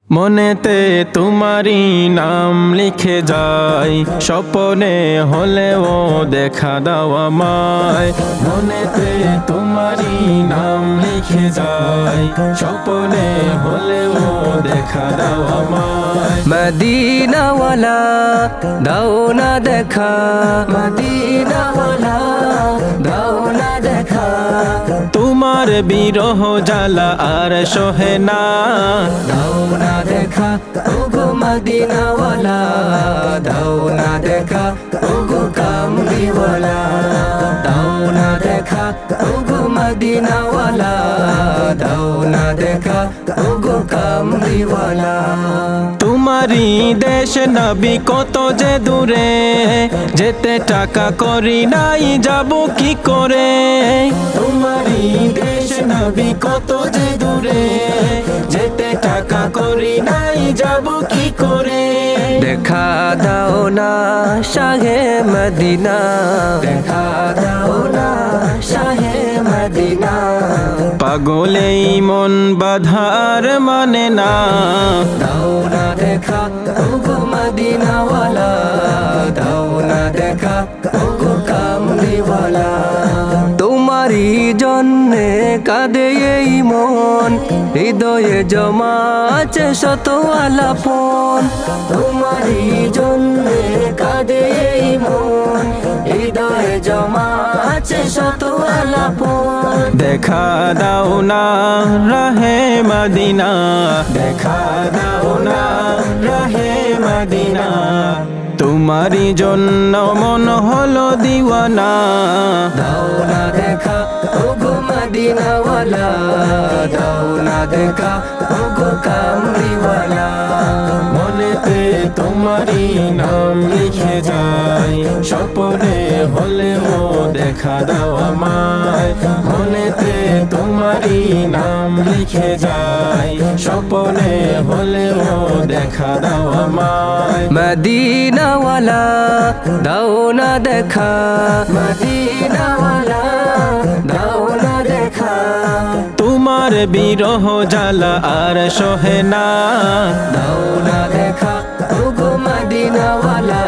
মনেতে তোমারি নাম লিখে যাই, স্বপ্নে হলেও দেখা দাও আমায়। মনেতে তোমারি নাম লিখে যাই, স্বপ্নে হলেও দেখা দাও আমায়। মদিনাওয়ালা দাও না দেখা, মদিনাওয়ালা দাও না দেখা। তোমার বিরহ জ্বালা আর সহে না, দাও না দেখা ওগো মদিনাওয়ালা, দাও না দেখা ওগো কামলিওয়ালা। দাও না দেখা ওগো মদিনাওয়ালা, দাও না দেখা ওগো কামলিওয়ালা। তোমারি দেশ নবী কত যে দূরে, যেতে টাকা করি নাই যাব কি করে। তোমারি দেশ নবী কত যে দূরে, যেতে টাকা করি নাই যাব কি করে। দেখা দাও না শাহে মদিনা, দেখা দাও না শাহে মদিনা। পাগলেই মন বাধার মানে না, দাও না দেখা ওগো মদিনাওয়ালা, দাও না দেখা ওগো কামলিওয়ালা। তোমারই জন্যে কাঁদে এই মন, হৃদয়ে জমা আছে শত আলাপন। তোমারই জন্যে কাঁদে এই মন, হৃদয়ে জমা আছে শত আলাপন। দেখা দাও না রাহে মদিনা, দেখা দাও না রাহে মদিনা। তোমারি জন্য মন হলো দিওয়ানা। দাও না দেখা ওগো মদিনাওয়ালা, দাও না দেখা ওগো কামলিওয়ালা। মনেতে তোমারি নাম লিখে যাই, স্বপ্নে হলেও দেখা দাও আমায়। মনেতে তোমারি নাম লিখে যাই, স্বপ্নে হলেও দেখা দাও আমায়। মদিনাওয়ালা দাও না দেখা, মদিনাওয়ালা দাও না দেখা। তোমার বিরহ জ্বালা আর সহে না, দাও না দেখা ওগো মদিনাওয়ালা,